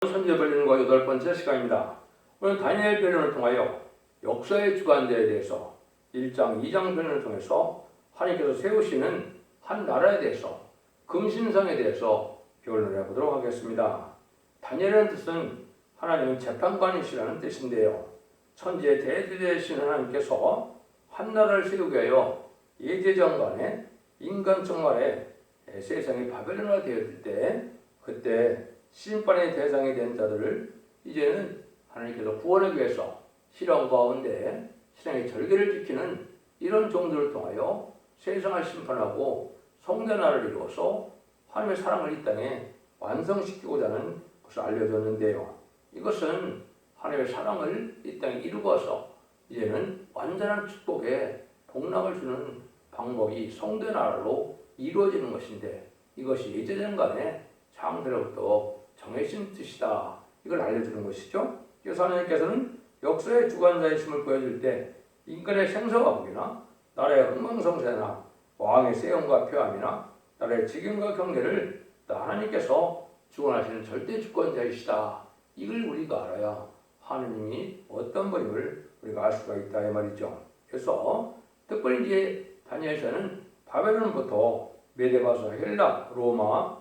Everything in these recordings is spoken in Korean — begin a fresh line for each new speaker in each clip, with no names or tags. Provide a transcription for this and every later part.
선지자 변론과 여덟 번째 시간입니다. 오늘 다니엘 변론을 통하여 역사의 주관자에 대해서 1장, 2장 변론을 통해서 하나님께서 세우시는 한 나라에 대해서 금신상에 대해서 변론을 해보도록 하겠습니다. 다니엘이라는 뜻은 하나님은 재판관이시라는 뜻인데요. 천지의 대주제이신 하나님께서 한 나라를 세우기 위하여 예제정간에 인간 정말에 세상이 바벨론화 되었을 때 그때 심판의 대상이 된 자들을 이제는 하나님께서 구원하기 위해서 실험 가운데 신앙의 절개를 지키는 이런 종들을 통하여 세상을 심판하고 성전화를 이루어서 하나님의 사랑을 이 땅에 완성시키고자 하는 것을 알려줬는데요. 이것은 하나님의 사랑을 이 땅에 이루어서 이제는 완전한 축복에 복락을 주는 방법이 성전화로 이루어지는 것인데 이것이 예제전간에 창세로부터 정해진 뜻이다. 이걸 알려주는 것이죠. 그래서 하나님께서는 역사의 주관자이심을 보여줄 때 인간의 생사과목이나 나라의 흥망성쇠나 왕의 세움과 표함이나 나라의 직임과 경계를 다 하나님께서 주관하시는 절대 주권자이시다. 이걸 우리가 알아야 하느님이 어떤 분임을 우리가 알 수가 있다 이 말이죠. 그래서 특별히 이제 다니엘서는 바벨론부터 메데바서, 헬라, 로마,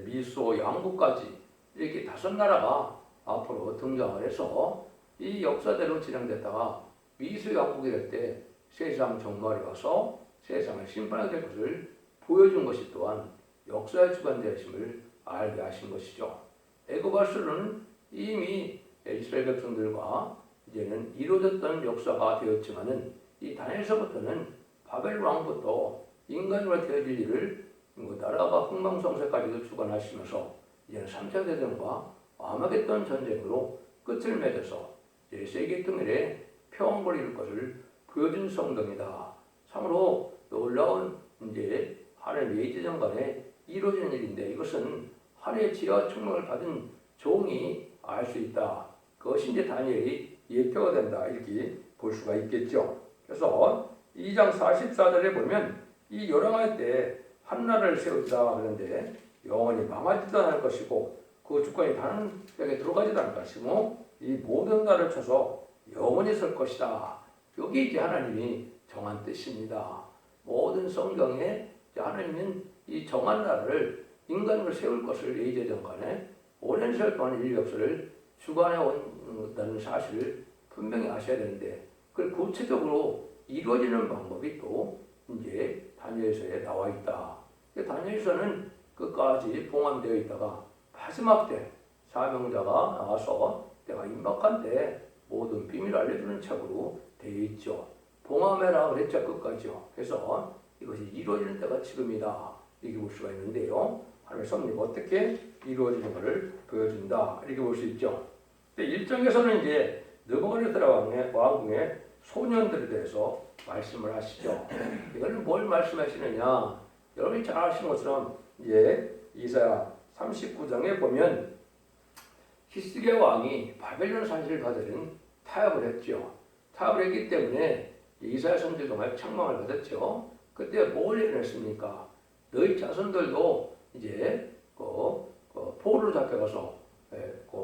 미소, 양국까지 이렇게 5나라가 앞으로 등장을 해서 이 역사대로 진행됐다가 미소 양국이 될 때 세상 종말이 와서 세상을 심판하게 될 것을 보여준 것이 또한 역사의 주관자이심을 알게 하신 것이죠. 애굽아수르는 이미 이스라엘 백성들과 이제는 이루어졌던 역사가 되었지만은 이 다니엘서부터는 바벨 왕부터 인간으로 되어질 일을 나라가 흥망성쇠까지도 주관하시면서 이제는 3차 대전과 아마겟돈 전쟁으로 끝을 맺어서 이제 세계 통일에 평화를 이룰 것을 보여준 성경이다. 참으로 놀라운 이제 하나님의 예제전간에 이루어진 일인데 이것은 하나님의 지혜와 총명을 받은 종이 알 수 있다. 그것이 이제 다니엘이 예표가 된다. 이렇게 볼 수가 있겠죠. 그래서 2장 44절에 보면 이 요랑할 때 한 나라를 세우자 그런데 영원히 망하지도 않을 것이고 그 주권이 다른 데에 들어가지도 않을 것이고 이 모든 나라를 쳐서 영원히 설 것이다. 여기 이제 하나님이 정한 뜻입니다. 모든 성경에 하나님은 이 정한 나라를 인간으로 세울 것을 예제전간에 오랜 시간 동안 인류 역사를 주관해 온다는 사실을 분명히 아셔야 되는데 그걸 구체적으로 이루어지는 방법이 또 이제 다니엘서에 나와 있다. 다니엘서는 끝까지 봉함되어 있다가 마지막 때 사명자가 나와서 때가 임박한 때 모든 비밀을 알려주는 책으로 되어 있죠. 봉함해라 그랬죠. 끝까지요. 그래서 이것이 이루어지는 때가 지금이다. 이렇게 볼 수가 있는데요. 하나님의 섭리가 어떻게 이루어지는 것을 보여준다. 이렇게 볼 수 있죠. 1장에서는 이제 느부갓네살 왕궁의 소년들에 대해서 말씀을 하시죠. 이거는 뭘 말씀하시느냐? 여러분이 잘 아시는 것처럼 이제 이사야 39장에 보면 히스기야 왕이 바벨론 사실을 받으는 타협을 했죠. 타협을 했기 때문에 이사야 선지자가 책망을 받았죠. 그때 뭘 예언했습니까? 너희 자손들도 이제 포로로 잡혀가서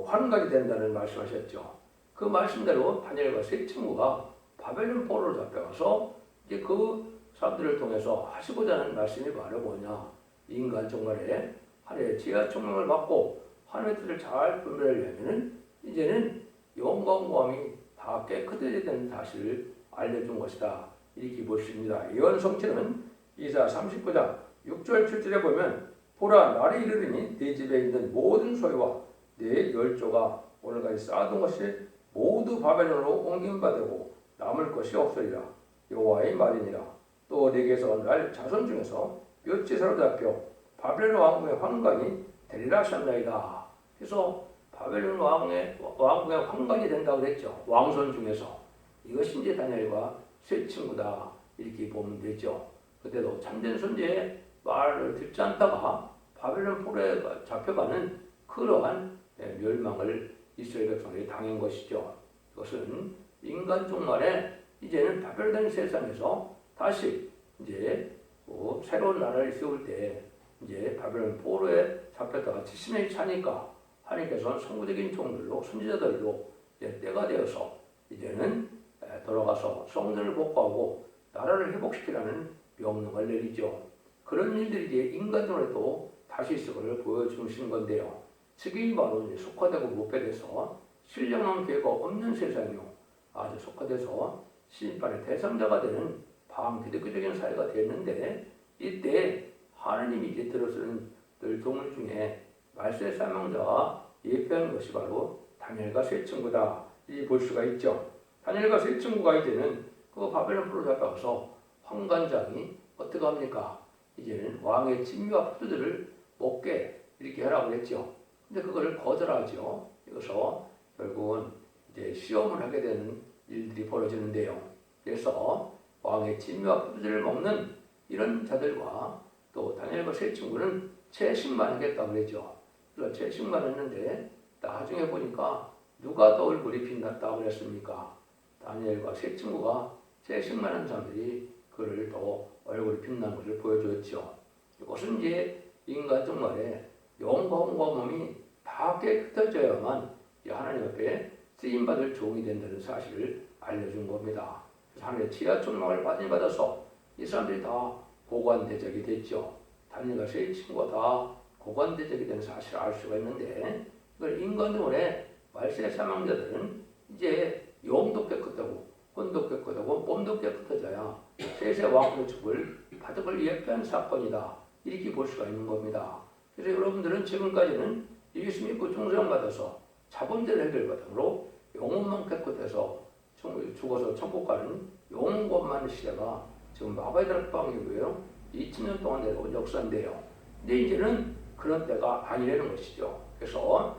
환관이 된다는 말씀하셨죠. 그 말씀대로 다니엘과 세 친구가 바벨론 포로로 잡혀가서 이제 그 사람들을 통해서 하시고자 하는 말씀이 바로 뭐냐? 인간 정말에 하나님의 지혜와 총명을 받고 하나님의 뜻을 잘 분별하려면은 이제는 영과 공함이 다 깨끗해져야 되는 사실을 알려준 것이다. 이렇게 볼 수 있습니다. 예언 성취는 이사야 39장 6절 7절에 보면 보라 날이 이르리니 네 집에 있는 모든 소유와 네 열조가 오늘까지 쌓아둔 것이 모두 바벨론으로 옮김받고 남을 것이 없으리라. 여호와의 말이니라. 또 네게서 날 자손 중에서 몇이 사로잡혀 바벨론 왕궁의 환관이 되리라 하셨나이다. 그래서 바벨론 왕궁의 환관이 된다고 그랬죠. 왕손 중에서. 이것이 이제 다니엘과 세 친구다. 이렇게 보면 되죠. 그때도 참된 존재의 말을 듣지 않다가 바벨론 포로에 잡혀가는 그러한 멸망을 이스라엘 백성들이 당한 것이죠. 그것은 인간 종말에 이제는 바벨론 세상에서 다시 이제 새로운 나라를 세울 때 이제 바벨론 포로에 잡혔다가 70년이 차니까 하나님께서는 성부적인 종들로 선지자들로 이제 때가 되어서 이제는 돌아가서 성전을 복구하고 나라를 회복시키라는 명령을 내리죠. 그런 일들이 이제 인간들에도 다시 있을 것을 보여주신 건데요. 지금 바로 이제 속화되고 못배돼서 신령한 계획가 없는 세상이요, 아주 속화돼서 심판의 대상자가 되는 반기독교적인 사회가 됐는데, 이때 하나님이 이제 들어서는 늘 동물 중에 말세의 사명자가 예표한 것이 바로 다니엘과 세 친구다, 이 볼 수가 있죠. 다니엘과 세 친구가 이제는 그 바벨론 포로잡혀서 황관장이 어떻게 합니까? 이제는 왕의 진미와 포도주를 먹게 이렇게 하라고 했죠. 근데 그걸 거절하죠. 그래서 결국은 이제 시험을 하게 되는 일들이 벌어지는데요. 그래서 왕의 진미와 포도주를 먹는 이런 자들과 또 다니엘과 세 친구는 채식만 하겠다고 그랬죠. 그래서 채식만 했는데 나중에 보니까 누가 더 얼굴이 빛났다고 그랬습니까? 다니엘과 세 친구가 채식만 한 사람들이 그를 더 얼굴이 빛난 것을 보여주었죠. 이것은 이제 인간적 말에 영과 몸이 다 깨끗해져야만 하나님 앞에 쓰임받을 종이 된다는 사실을 알려준 겁니다. 그래서 하나님의 지하 총명을 받아서 이 사람들이 다 고관대적이 됐죠. 다니엘과 세 친구가 다 고관대적이 된 사실을 알 수가 있는데, 이걸 인간들의 말세 사망자들은 이제 영도 깨끗하고 혼도 깨끗하고 몸도 깨끗해져야 세세 왕의 축을 받을 걸 예표한 사건이다, 이렇게 볼 수가 있는 겁니다. 그래서 여러분들은 지금까지는 예수 믿고 중생받아서 자본들 해결받음으로 영혼만 깨끗해서 죽어서 천국 가는 영혼권만 시대가 지금 마바이다락 방이고요. 2000년 동안 내려온 역사인데요. 근데 이제는 그런 때가 아니라는 것이죠. 그래서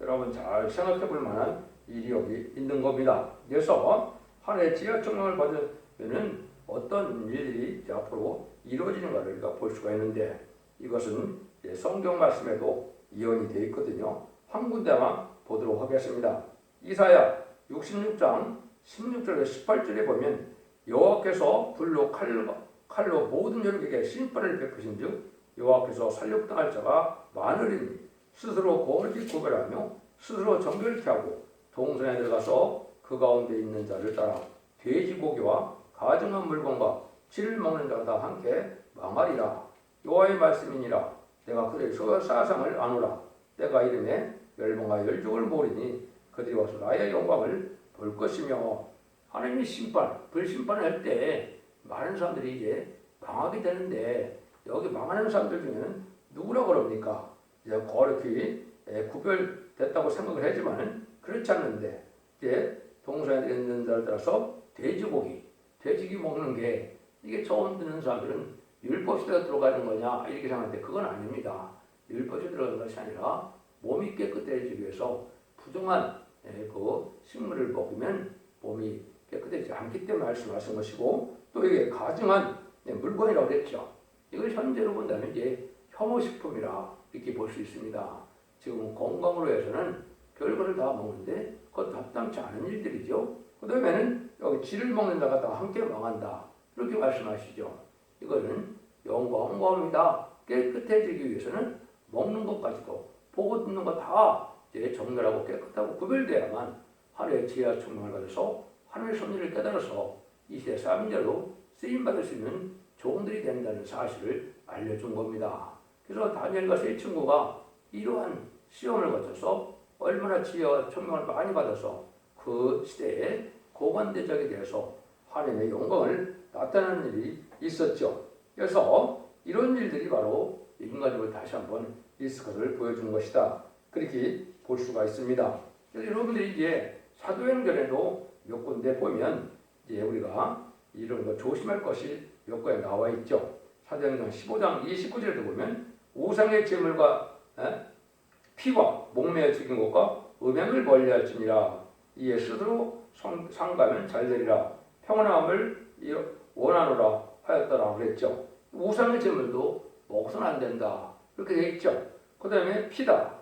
여러분 잘 생각해 볼 만한 일이 여기 있는 겁니다. 그래서 하나의 지하 총명을 받으면 어떤 일들이 앞으로 이루어지는가를 우리가 볼 수가 있는데, 이것은 성경 말씀에도 이언이 되어 있거든요. 한 군데만 보도록 하겠습니다. 이사야 66장 16절에서 18절에 보면 여호와께서 불로 칼로 모든 혈육에게 심판을 베푸신즉 여호와께서 살육당할 자가 많으리니 스스로 거울을 구별하며 스스로 정결케 하고 동산에 들어가서 그 가운데 있는 자를 따라 돼지고기와 가증한 물건과 쥐를 먹는 자가 다 함께 망하리라. 여호와의 말씀이니라. 내가 그들의 사상을 아노라. 내가 이름에 멸망과 열족을 모으리니 그들이 와서 나의 영광을 볼 것이며, 하나님이 불심판을 할 때 많은 사람들이 이제 망하게 되는데, 여기 망하는 사람들 중에는 누구라고 그럽니까? 이제 거룩히 구별됐다고 생각을 하지만 그렇지 않는데, 이제 동산에 있는 자를 따라서 돼지고기 먹는 게, 이게 처음 듣는 사람들은 율법시대가 들어가는 거냐 이렇게 생각하는데 그건 아닙니다. 율법이 들어가는 것이 아니라 몸이 깨끗해지기 위해서 부정한 그 식물을 먹으면 몸이 깨끗해지지 않기 때문에 말씀하신 것이고, 또 이게 가증한 물건이라고 했죠. 이걸 현재로 본다면 이제 혐오식품이라 이렇게 볼 수 있습니다. 지금 건강으로 해서는 별거를 다 먹는데 그것 답답치 않은 일들이죠. 그 다음에는 여기 쥐를 먹는 자가 다 함께 망한다, 이렇게 말씀하시죠. 이거는 영과 홍과입니다. 깨끗해지기 위해서는 먹는 것까지도 보고 듣는 것 다 이제 정결하고 깨끗하고 구별돼야만 하나님의 지혜와 총명을 받아서 하나님의 섭리를 깨달아서 이 시대 사명자로 쓰임받을 수 있는 종들이 된다는 사실을 알려준 겁니다. 그래서 다니엘과 세 친구가 이러한 시험을 거쳐서 얼마나 지혜와 총명을 많이 받아서 그 시대에 고관대적에 대해서 하나님의 영광을 나타내는 일이 있었죠. 그래서 이런 일들이 바로 인간적으로 다시 한번 있을 것을 보여준 것이다, 그렇게 볼 수가 있습니다. 그래서 여러분들이 이제 사도행전에도 몇 군데 보면 이제 우리가 이런 거 조심할 것이 몇 가지 나와 있죠. 사도행전 15장 29절에도 보면 우상의 제물과 피와 목매어 죽인 것과 음행을 멀리할지니라. 이에 스스로 상가면 잘되리라. 평안함을 원하노라 하였더라 그랬죠. 우상의 제물도 먹어서는 안 된다, 이렇게 되어 있죠. 그 다음에 피다.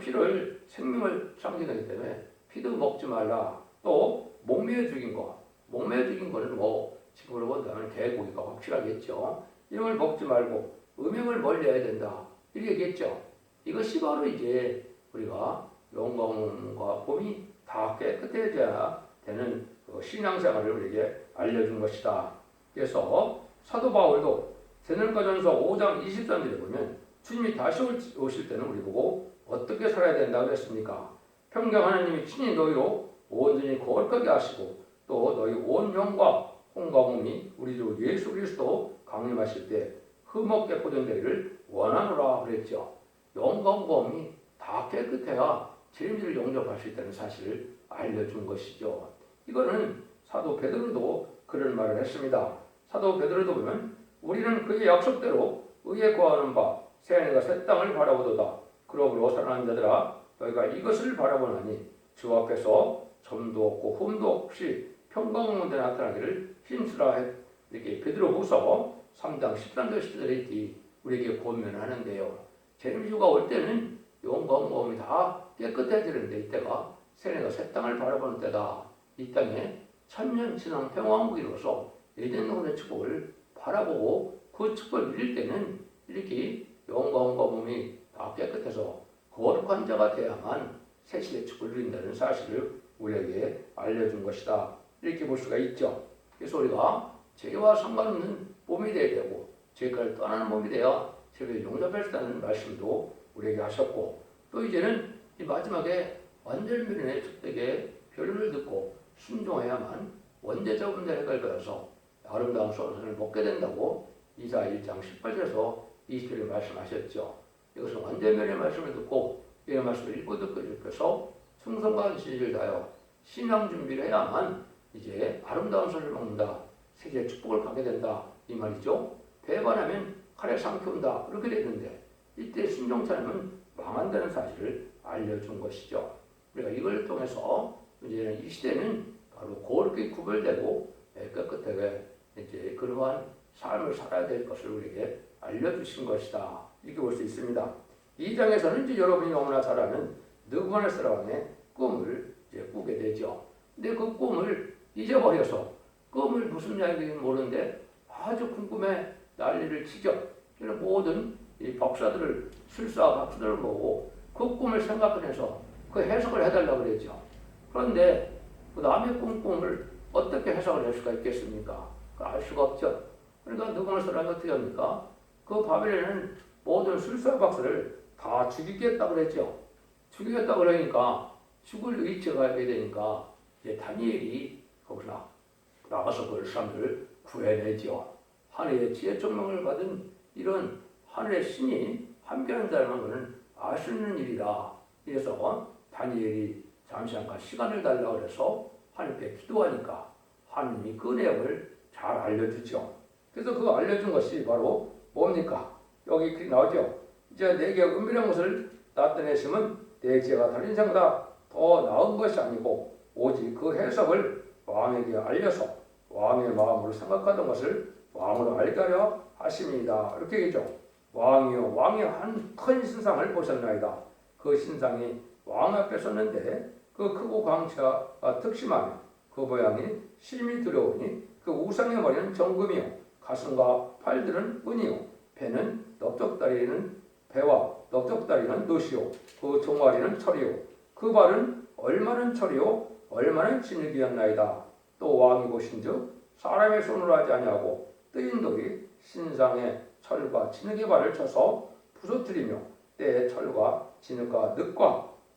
피를 생명을 상징하기 때문에 피도 먹지 말라. 또 목매어 죽인 거. 목매어 죽인 거는 뭐 지금으로 본다면 개고기가 확실하겠죠. 이런 걸 먹지 말고 음행을 멀리해야 된다, 이렇게 얘기했죠. 이것이 바로 이제 우리가 영광과 봄이 다 깨끗해져야 되는 그 신앙생활을 우리에게 알려준 것이다. 그래서 사도 바울도 데살로니가전서 5장 20절에 보면 주님이 다시 오실 때는 우리 보고 어떻게 살아야 된다고 그랬습니까? 평강 하나님이 친히 너희로 온전히 거룩하게 하시고 또 너희 온 영과 혼과 몸이 우리 주 예수 그리스도 강림하실 때 흠없게 보존되기를 원하노라 그랬죠. 영과 몸이 다 깨끗해야 주님을 영접할 수 있다는 사실을 알려준 것이죠. 이거는 사도 베드로도 그런 말을 했습니다. 사도 베드로도 보면 우리는 그의 약속대로 의에 거하는 바 새하늘과 새 땅을 바라보도다. 그러므로 사랑하는 자들아 너희가 이것을 바라보나니 주 앞에서 점도 없고 흠도 없이 평강 가운데 나타나기를 힘쓰라. 이렇게 베드로후서 3장 13절 17절에 우리에게 권면하는데요. 재림주가 올 때는 영광 몸이 다 깨끗해지는데 이때가 새하늘과 새 땅을 바라보는 때다. 이 땅에 천년 지난 평화왕국으로서 에덴 동산의 축복을 바라보고 그 축복을 누릴 때는 이렇게 영광과 몸이 다 깨끗해서 거룩한 자가 되야만 새 시대의 축복을 누린다는 사실을 우리에게 알려준 것이다. 이렇게 볼 수가 있죠. 그래서 우리가 죄와 상관없는 몸이 되어야 되고 죄를 떠나는 몸이 되어야 죄를 용납할 수 있다는 말씀도 우리에게 하셨고 또 이제는 이 마지막에 완전면의 축복의 별을 듣고 순종해야만 원죄적 문제를 해결받아서 아름다운 소원을 먹게 된다고 이사야 1장 18절에서 20절에 말씀하셨죠. 이것은 완전면의 말씀을 듣고 이 말씀을 읽고 듣고 읽어서 충성과 진실을 다하여 신앙 준비를 해야만 이제 아름다운 소리를 먹는다. 세계의 축복을 갖게 된다. 이 말이죠. 배반하면 칼에 삼켜온다. 그렇게 됐는데 이때 순종차는 망한다는 사실을 알려준 것이죠. 우리가 이걸 통해서 이제 이 시대는 바로 거룩히 구별되고 깨끗하게 이제 그러한 삶을 살아야 될 것을 우리에게 알려주신 것이다. 이렇게 볼 수 있습니다. 이 장에서는 이제 여러분이 너무나 잘 아는 느부갓네살 왕의 꿈을 이제 꾸게 되죠. 근데 그 꿈을 잊어버려서 꿈을 무슨 이야기인지 모르는데 아주 큰 꿈에 난리를 치죠. 그래서 모든 이 박사들을 술사 박사들을 모으고 그 꿈을 생각해서 그 해석을 해달라고 그랬죠. 그런데 그 남의 꿈을 어떻게 해석을 할 수가 있겠습니까? 알 수가 없죠. 그러니까 느부갓네살 왕이 어떻게 합니까? 그 바벨론은 모든 술사 박사를 다 죽이겠다고 그랬죠. 죽이겠다고 그러니까 죽을 의지가 해야 되니까 이제 다니엘이 거기서 나가서 그 사람들을 구해내죠. 하늘의 지혜 총명을 받은 이런 하늘의 신이 함께하는 자라는 것은 알 수 있는 일이다. 그래서 다니엘이 잠시 잠깐 시간을 달라고 해서 하나님께 기도하니까 하나님이 그 내용을 잘 알려주죠. 그래서 그 알려준 것이 바로 뭡니까? 여기 나오죠. 이제 내게 은밀한 것을 나타내심은 내 죄가 다른 인생보다 더 나은 것이 아니고 오직 그 해석을 왕에게 알려서 왕의 마음으로 생각하던 것을 왕으로 알게 하려 하심이다. 이렇게 얘기죠. 왕이요 왕이 한 큰 신상을 보셨나이다. 그 신상이 왕 앞에 섰는데 그 크고 광채가 특심하며 그 모양이 심히 두려우니 그 우상의 머리는 정금이요 가슴과 팔들은 은이요 배는 넓적다리는 배와 넓적다리는 놋이요 그 종아리는 철이요 그 발은 얼마는 철이요 얼마는 진흙이었나이다. 또 왕이 보신즉 사람의 손으로 하지 아니하고 뜨인 돌이 신상의 철과 진흙의 발을 쳐서 부서뜨리며 때의 철과 진흙과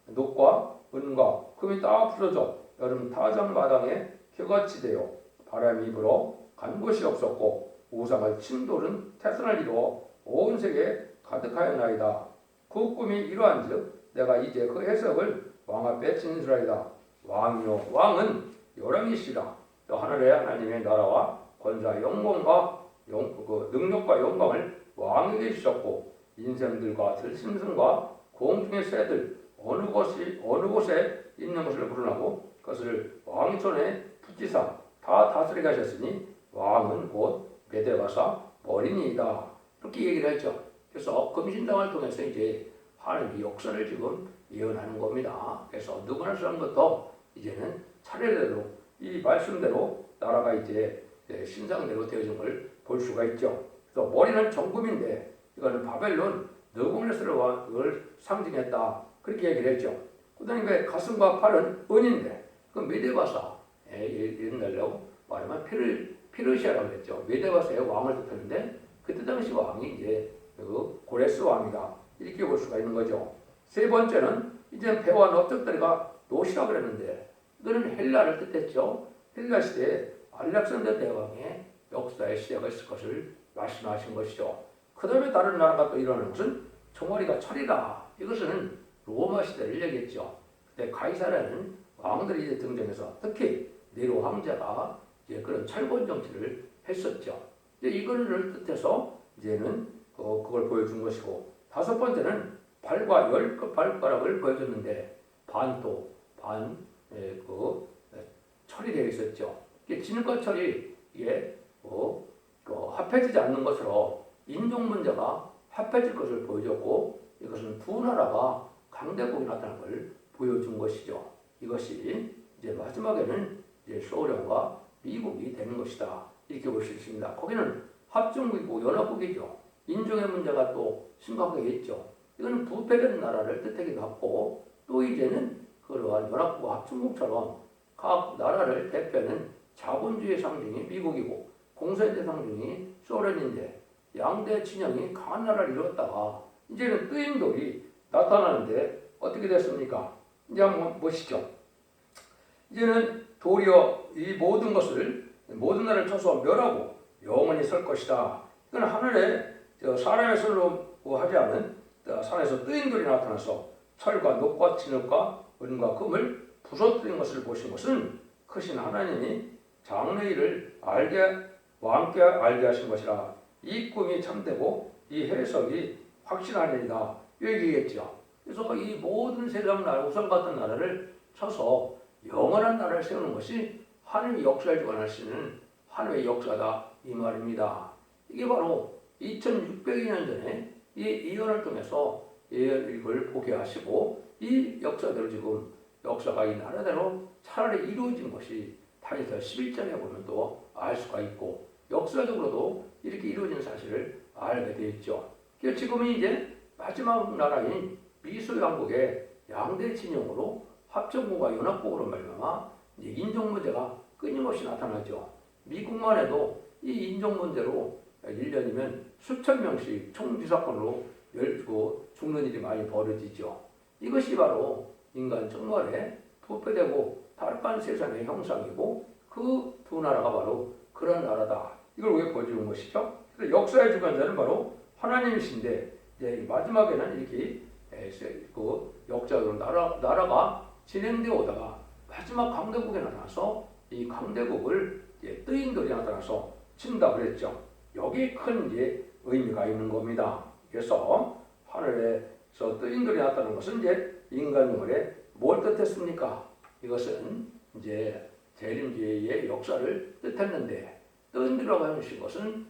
놋과 은과 금이 다 부서져 여름 타작 마당에 겨같이 되어 바람이 불어 간 곳이 없었고 우상을 친 돌은 태산을 이루어 온 세계에 가득하였나이다. 그 꿈이 이러한즉 내가 이제 그 해석을 왕 앞에 진술하리다. 왕이요 왕은 요람이시라. 또 하늘의 하나님의 나라와 권사 영광과 능력과 영광을 왕에게 주셨고 인생들과 들짐승과 공중의 새들 어느 곳에 있는 것을 불어나고 그것을 왕 손에 붙이사 다 다스리게 하셨으니 왕은 곧 메대가사 어린이이다. 이렇게 얘기를 했죠. 그래서 금신당을 통해서 이제 하나님의 역사를 지금 예언하는 겁니다. 그래서 느부갓네살 것도 이제는 차례대로 이 말씀대로 나라가 이제 신상대로 되어진 걸 볼 수가 있죠. 그래서 머리는 정금인데 이거는 바벨론 너구레스를 상징했다. 그렇게 얘기를 했죠. 그 다음에 가슴과 팔은 은인데 그 메데바사 옛날로 말하면 페르시아라고 했죠. 메데바사의 왕을 뜻하는데 그때 당시 왕이 이제 그 고레스 왕이다. 이렇게 볼 수가 있는 거죠. 세 번째는 이제 배와 넓적다리가 노시라고 그랬는데 이거는 헬라를 뜻했죠. 헬라 시대에 알렉산더 대왕의 역사의 시대가 있을 것을 말씀하신 것이죠. 그 다음에 다른 나라가 또 일어나는 것은 종아리가 철이다. 이것은 로마 시대를 얘기했죠. 그때 가이사라는 왕들이 이제 등장해서 특히 네로 황제가 이제 그런 철권 정치를 했었죠. 이제 이거를 뜻해서 이제는 그걸 보여준 것이고 다섯 번째는 발과 열 발가락을 보여줬는데 반도 철이 되어 있었죠. 이게 진과 철이 이게 합해지지 않는 것으로 인종 문제가 합해질 것을 보여줬고 이것은 두 나라가 강대국이 나타난 걸 보여준 것이죠. 이것이 이제 마지막에는 이제 소련과 미국이 되는 것이다. 이렇게 볼 수 있습니다. 거기는 합중국이고 연합국이죠. 인종의 문제가 또 심각하게 있죠. 이거는 부패된 나라를 뜻하기도 하고 또 이제는 그러한 연합국과 합중국처럼 각 나라를 대표하는 자본주의 상징이 미국이고 공산주의 상징이 소련인데 양대 진영이 강한 나라를 이루었다가 이제는 뜨임돌이 나타나는데 어떻게 됐습니까? 이제 한번 보시죠. 이제는 도리어 이 모든 나라를 쳐서 멸하고 영원히 설 것이다. 이건 하늘에 사람의 손으로 하지 않은 산에서 뜨임돌이 나타나서 철과 녹과 진흙과 은과 금을 부서뜨린 것을 보신 것은 크신 하나님이 장래일을 함께 알게 하신 것이라. 이 꿈이 참되고 이 해석이 확실하니이다. 얘기했죠. 그래서 이 모든 세상 나라, 우상 같은 나라를 쳐서 영원한 나라를 세우는 것이 하나님의 역사를 주관하시는 하나님의 역사다. 이 말입니다. 이게 바로 2600년 전에 이 예언을 통해서 이걸 보게 하시고 이 역사대로 지금 역사가 이 나라대로 차라리 이루어진 것이 다니엘 11장에 보면 또 알 수가 있고 역사적으로도 이렇게 이루어진 사실을 알게 되어 있죠. 그래서 지금이 이제 마지막 나라인 미소양국의 양대 진영으로 합정국과 연합국으로 말미암아 인종 문제가 끊임없이 나타나죠. 미국만 해도 이 인종 문제로 1년이면 수천 명씩 총기 사건으로 죽는 일이 많이 벌어지죠. 이것이 바로 인간 정말에 부패되고 타락한 세상의 형상이고 그 두 나라가 바로 그런 나라다. 이걸 왜 보여주는 것이죠? 그래서 역사의 주관자는 바로 하나님이신데 이제 마지막에는 이렇게 그 역사적으로 나라가 진행되어 오다가 마지막 강대국에 나타나서 이 강대국을 뜨인돌이 나타나서 친다 그랬죠. 여기 큰 이제 의미가 있는 겁니다. 그래서 하늘에서 뜨인돌이 나타나는 것은 이제 인간 영혼에 뭘 뜻했습니까? 이것은 이제 재림주의의 역사를 뜻했는데 뜨인돌이라고 하신 것은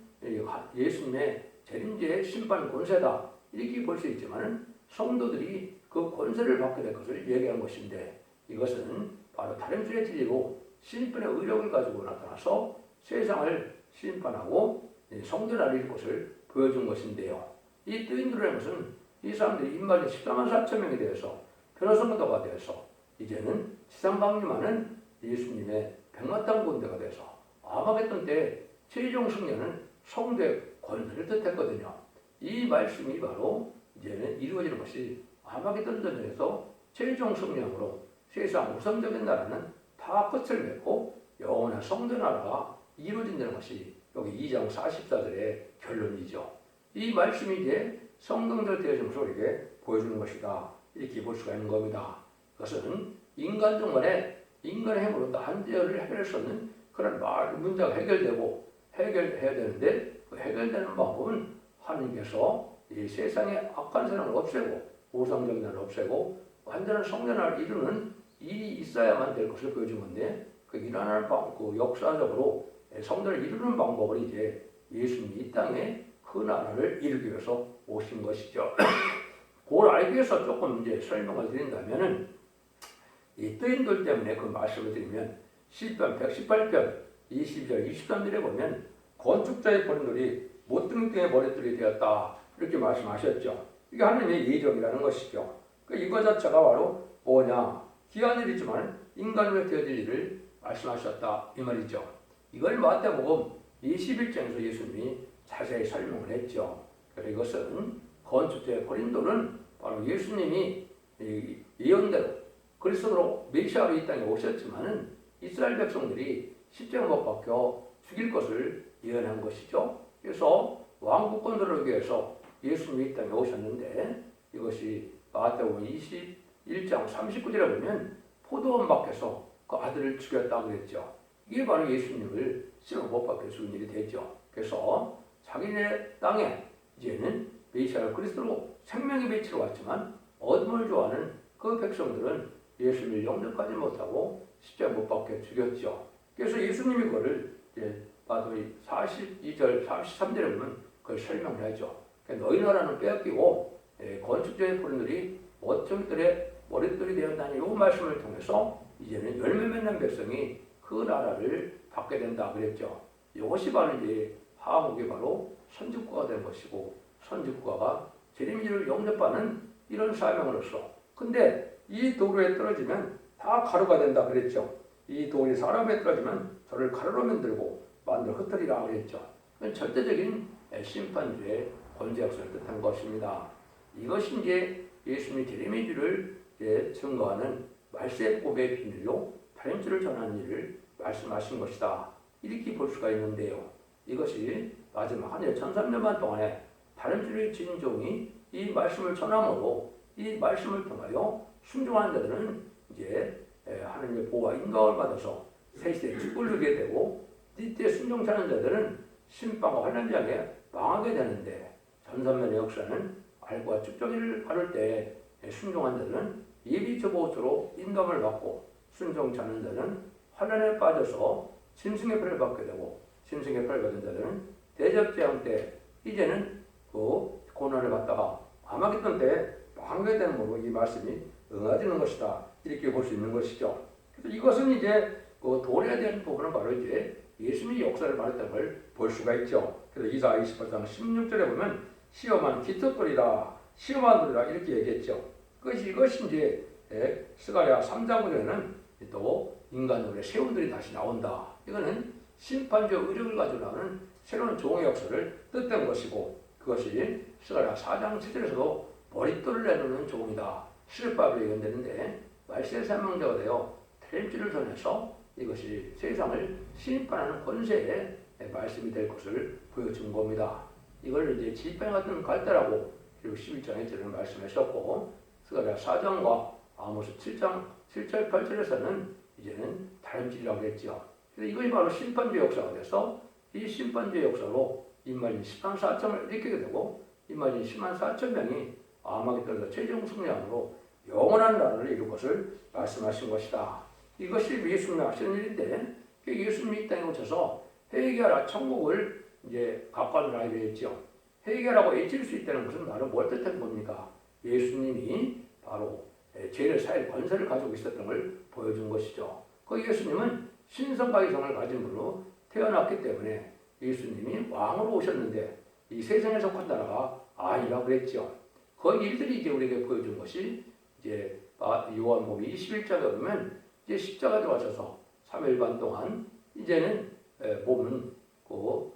예수님의 재림주의 심판 권세다. 이렇게 볼 수 있지만 성도들이 그 권세를 받게 될 것을 얘기한 것인데 이것은 바로 다른 줄에 틀리고 심판의 의력을 가지고 나타나서 세상을 심판하고 성전을 이룰 것을 보여준 것인데요. 이 뜨인돌이라는 것은 이 사람들이 입맞은 14만 4천 명에 대해서 변호성도가 되어서 이제는 지상 방림하는 예수님의 백마땅 군대가 돼서 아마겟돈 때 최종 승리는 성대 권세를 뜻했거든요. 이 말씀이 바로 이제는 이루어지는 것이 아마겟돈 전쟁에서 최종 승리함으로 세상 우선적인 나라는 다 끝을 맺고 영원한 성대 나라가 이루어진다는 것이 여기 2장 44절의 결론이죠. 이 말씀이 이제 성경들 되어진 것을 우리에게 보여주는 것이다. 이렇게 볼 수가 있는 겁니다. 그것은 인간 정말에 인간의 힘으로 한계를 해결할 수 없는 그런 문제가 해결해야 되는데 그 해결되는 방법은 하나님께서 이 세상의 악한 사람을 없애고 우상적인 나라를 없애고 완전한 성전을 이루는 일이 있어야만 될 것을 보여준 건데 그 일어나는 그 역사적으로 성전을 이루는 방법을 이제 예수님이 이 땅에 그 나라를 이루기 위해서 오신 것이죠. 그걸 알기 위해서 조금 이제 설명을 드린다면은 이 뜨인돌 때문에 그 말씀을 드리면 시편 118편 22절 23절에 보면 건축자의 버림돌이 못등등의 머릿돌이 되었다 이렇게 말씀하셨죠. 이게 하나님의 예정이라는 것이죠. 이거 자체가 바로 뭐냐? 귀한 일이지만 인간으로 되어질 일을 말씀하셨다 이 말이죠. 이걸 마태복음 21장에서 예수님이 자세히 설명을 했죠. 그래서 이것은 건축주의 고린도는 바로 예수님이 예언대로 그리스도로 메시아로 이 땅에 오셨지만은 이스라엘 백성들이 십자가 못 박혀 죽일 것을 예언한 것이죠. 그래서 왕국권들을 위해서 예수님이 이 땅에 오셨는데 이것이 마태복음 21장 39절에 보면 포도원 밖에서 그 아들을 죽였다고 그랬죠. 이게 바로 예수님을 십자가 못 박혀 죽은 일이 됐죠. 그래서 자기네 땅에 이제는 메시아 그리스도로 생명의 빛으로 왔지만 어둠을 좋아하는 그 백성들은 예수님을 영접하지 못하고 십자가 못 박혀 죽였죠. 그래서 예수님이 그거를 이제 마태복음 42절 43절에 보면 그걸 설명을 하죠. 너희 나라는 빼앗기고 건축자의 포도들이 모퉁이들의 머릿돌이 되었다니 이 말씀을 통해서 이제는 열매 맺는 백성이 그 나라를 받게 된다 그랬죠. 이것이 바로 이제 한국이 바로 선지국가가 된 것이고 선지국가가 재림주를 영접하는 이런 사명으로서 근데 이 도로에 떨어지면 다 가루가 된다 그랬죠. 이 돌이 사람에 떨어지면 저를 가루로 만들고 만들 흩으리라 그랬죠. 절대적인 심판주의 권세약속을 뜻한 것입니다. 이것이 이제 예수님이 재림의 주를 증거하는 말세의 복음의 비밀로 다른 주를 전하는 일을 말씀하신 것이다. 이렇게 볼 수가 있는데요. 이것이 마지막 한 1300년 동안에 다른 주의 진종이 이 말씀을 전함으로 이 말씀을 통하여 순종하는 자들은 이제 하나님의 보호와 인도함을 받아서 세시대 축복을 누리게 되고 이때 순종치 않은 자들은 심판과 환란장에 망하게 되는데 전선면의 역사는 알과 축적기를 가를 때 순종한 자들은 예비처보처로 인도함을 받고 순종치 않은 자는 환란에 빠져서 짐승의 표를 받게 되고 짐승의 표를 받은 자들은 대접재앙 때 이제는 그 고난을 받다가 아마겟돈 때 망하게 되므로 이 말씀이 응하지는 것이다. 이렇게 볼 수 있는 것이죠. 그래서 이것은 이제 그 도래에 대한 부분은 바로 이제 예수님이 역사를 말했던 걸 볼 수가 있죠. 그래서 이사야 28장 16절에 보면 시험한 기특돌이다, 시험한 돌이다 이렇게 얘기했죠. 이것이 이제 스가랴 3장 9절에는 또 인간들의 세운들이 다시 나온다. 이거는 심판적 의력을 가지고 나오는 새로운 종의 역사를 뜻한 것이고 그것이 스가랴 4장 7절에서도 머릿돌을 내놓는 종이다. 실밥으로 예언되는데 말세의 사명자가 되어 텔지를 전해서 이것이 세상을 심판하는 권세의 말씀이 될 것을 보여준 겁니다. 이걸 이제 지팡이 같은 갈대라고 그리고 11장에 저는 말씀하셨고 스가랴 4장과 아모스 7장 7절 8절에서는 이제는 다름질이라고 했죠. 그래서 이것이 바로 심판주의 역사가 돼서 이 심판주의 역사로 인마진 10만 4천을 일으키게 되고 인마진 10만 4천 명이 아마겟돈에서 최종 승리함으로 영원한 나라를 이룰 것을 말씀하신 것이다. 이것이 예수님이 하시는 일인데 예수님이 이 땅에 오셔서 회개하라 천국을 이제 가까우라 이랬죠. 회개하라고 외칠 수 있다는 것은 바로 뭘 뜻하는 겁니까? 예수님이 바로 죄를 사할 권세를 가지고 있었던 걸 보여준 것이죠. 그 예수님은 신성과 이성을 가진 분으로 태어났기 때문에 예수님이 왕으로 오셨는데 이 세상에 속한 나라가 아니라 그랬죠. 그 일들이 이제 우리에게 보여준 것이 이제 요한복음 21장에 보면 이제 십자가에 와셔서 3일 반 동안 이제는 보면 그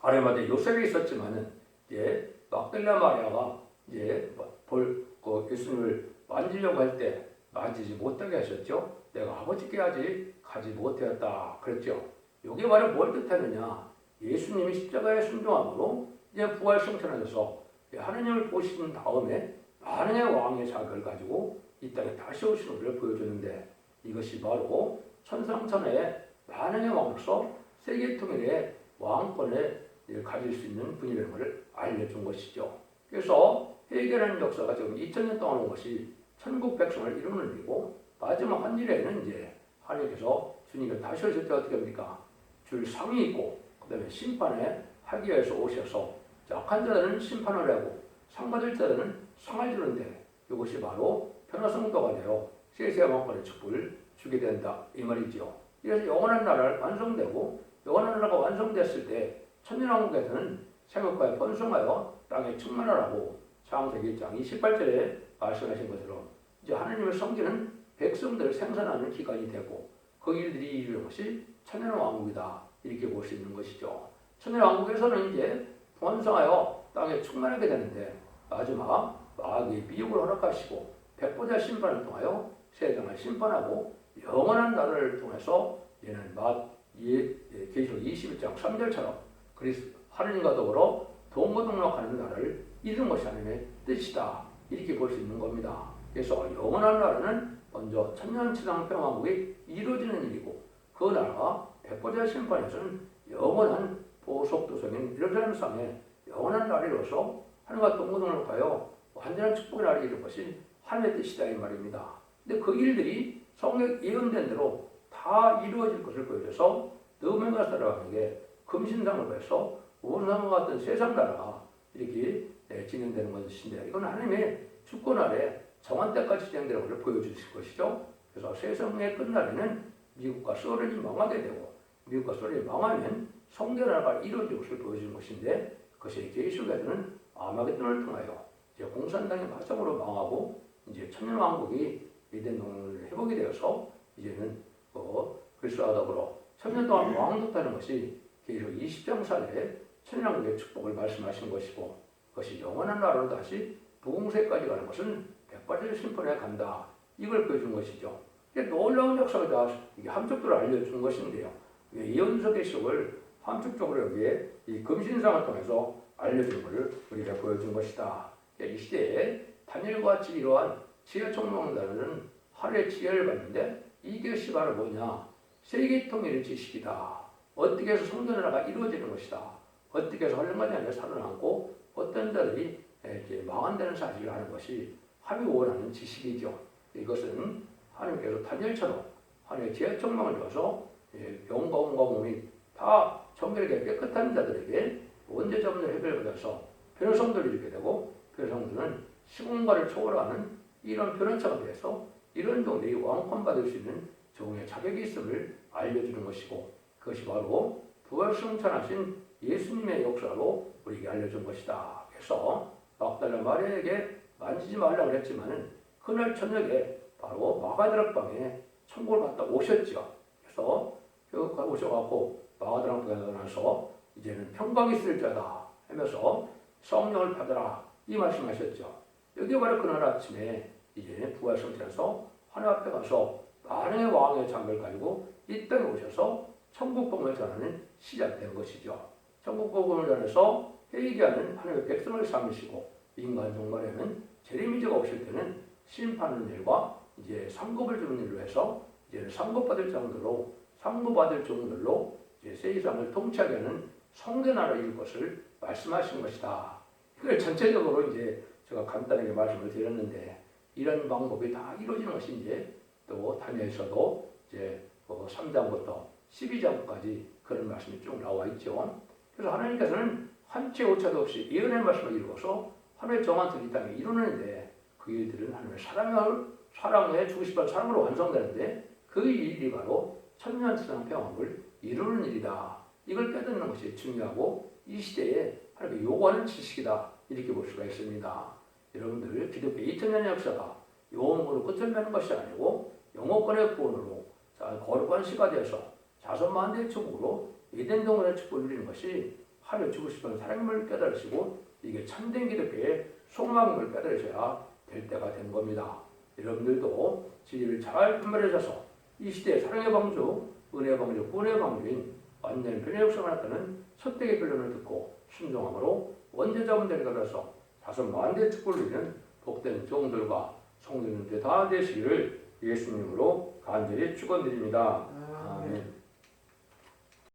아레마대 요셉이 있었지만은 이제 막달라 마리아가 이제 그 예수님을 만지려고 할 때 만지지 못하게 하셨죠. 내가 아버지께 아직 가지 못하였다 그랬죠. 이게 바로 뭘 뜻하느냐? 예수님이 십자가에 순종함으로 이제 부활 성천하셔서 하느님을 보신 다음에 만왕의 왕의 자격을 가지고 이 땅에 다시 오신 우리를 보여주는데 이것이 바로 천상천하의 만왕의 왕으로서 세계 통일의 왕권을 가질 수 있는 분이라는 것을 알려준 것이죠. 그래서 회개라는 역사가 지금 2000년 동안 온 것이 천국 백성을 이루는 일이고 마지막 한 일에는 이제 하나님께서 주님이 다시 오실 때 어떻게 합니까? 줄 상이 있고 그 다음에 심판에 하기 위해서 오셔서 악한 자들은 심판을 하고 상 받을 자들은 상을 주는데 이것이 바로 변화성도가 되어 세세의 왕권의 축복을 주게 된다 이 말이죠. 그래서 영원한 나라를 완성되고 영원한 나라가 완성됐을 때 천년왕국에서는 생육과에 번성하여 땅에 충만하라고 창세기 1장 28절에 말씀하신 것처럼 이제 하나님을 섬기는 백성들을 생산하는 기간이 되고 그 일들이 이루는 것이 천년왕국이다 이렇게 볼 수 있는 것이죠. 천년왕국에서는 이제 번성하여 땅에 충만하게 되는데 마지막 마귀의 미혹을 허락하시고 백보자 심판을 통하여 세상을 심판하고 영원한 나라를 통해서 얘는 계시록 21장 3절처럼 하느님과 더불어 동거동락하는 나라를 이루는 것이 하나님의 뜻이다 이렇게 볼 수 있는 겁니다. 그래서 영원한 나라는 먼저 천년치상 평화국이 이루어지는 일이고 그 나라가 백보자 심판에서는 영원한 보석도성인 예루살렘 상에 영원한 나라로서 하나님과 동거동락하여 완전한 축복의 나라를 이루는 것이 하나님의 뜻이다 이 말입니다. 근데 그 일들이 성경 예언된 대로 다 이루어질 것을 보여줘서 너메가 사람에게 금신상을 해서 원상과 같은 세상 나라가 이렇게 진행되는 것인데 이건 하나님의 주권 아래 정한 때까지 진행되는 것을 보여주실 것이죠. 그래서 세상의 끝날에는 미국과 소련이 망하게 되고 미국과 소련이 망하면 성전나라가 이루어질 것을 보여주는 것인데 그것이 계시록에서는 아마겟돈을 통하여 이제 공산당의 과정으로 망하고 이제 천년왕국이 이된 동을 회복이 되어서 이제는 그리스도와 더불어 천년 동안 왕국하는 것이 계시록 20장 사례에 천년왕국의 축복을 말씀하신 것이고 그것이 영원한 나라로 다시 부흥세까지 가는 것은 백발의 심판에 간다. 이걸 보여준 것이죠. 놀라운 역사가 다 이게 함축적으로 알려준 것인데요. 예언서 계시록을 함축적으로 여기에 이 금신상을 통해서 알려준 것을 우리가 보여준 것이다. 이 시대에 다니엘과 같이 이러한 지혜 총명자는 하루에 지혜를 받는데 이것이 바로 뭐냐? 세계 통일의 지식이다. 어떻게 해서 성전나라가 이루어지는 것이다. 어떻게 해서 헐렁하지 않게 살아남고 어떤 자들이 이제 망한다는 사실을 하는 것이 하나님이 원하는 지식이죠. 이것은 하나님께서 다니엘처럼 하나님의 지혜 총명을 줘서 영과 온과 몸이 다 정결하게 깨끗한 자들에게 원죄 없는 해결을 받아서 변호성들을 이루게 되고 변호성들은 시공간을 초월하는 이런 변호차가 돼서 이런 종들이 왕권받을 수 있는 종의 자격이 있음을 알려주는 것이고 그것이 바로 부활승천하신 예수님의 역사로 우리에게 알려준 것이다. 그래서 막달라 마리아에게 만지지 말라고 했지만 그날 저녁에 바로 마가다락방에 천국을 갔다 오셨죠. 그래서 오셔갖고 마가다락방에 나서 이제는 평강이 있을 자다 하면서 성령을 받아라 이 말씀하셨죠. 여기 바로 그날 아침에 이제 부활성전에서 하나님 앞에 가서 만왕의 왕의 장을 가지고 이 땅에 오셔서 천국 복음을 전하는 시작된 것이죠. 천국 복음을 전해서 회개하는 하나님의 백성을 삼으시고 인간 종말에는 재림이제가 오실 때는 심판하는 일과 이제 상급을 주는 일로 해서 이제 상급받을 정도로 이제 세상을 통치하게 하는 성전나라를 이룰 것을 말씀하신 것이다. 이걸 전체적으로 이제 제가 간단하게 말씀을 드렸는데 이런 방법이 다 이루어지는 것이 이제 또 다니엘서도 이제 3장부터 12장까지 그런 말씀이 쭉 나와 있죠. 그래서 하나님께서는 한치 오차도 없이 예언의 말씀을 이루어서 하나님의 정한 뜻이 이 땅에 이루는데 그 일들은 하나님의 사랑에 주고 싶은 사랑으로 완성되는데 그 일이 바로 천년치상 평화를 이루는 일이다. 이걸 깨닫는 것이 중요하고 이 시대에 하나님이 요구하는 지식이다. 이렇게 볼 수가 있습니다. 여러분들 기독교 2000년의 역사가 영으로 끝을 맺는 것이 아니고 영어권의 구원으로 거룩한 시가 되어서 자손만대의 축복으로 에덴 동안의 축복을 누리는 것이 하나님 주고 싶은 사랑임을 깨달으시고 이게 참된 기독교의 소망임을 깨달으셔야 될 때가 된 겁니다. 여러분들도 진리를 잘 분별하셔서 이 시대의 사랑의 방주, 은혜의 방주, 구원의 방주인 완전히 변의 역사가 나타나는 선택의 변론을 듣고 순종함으로 원죄자분 되게 가서 자손 만대의 축복을 누리는 복된 종들과 성도님들 다 되시기를 예수님으로 간절히 축원드립니다. 아멘.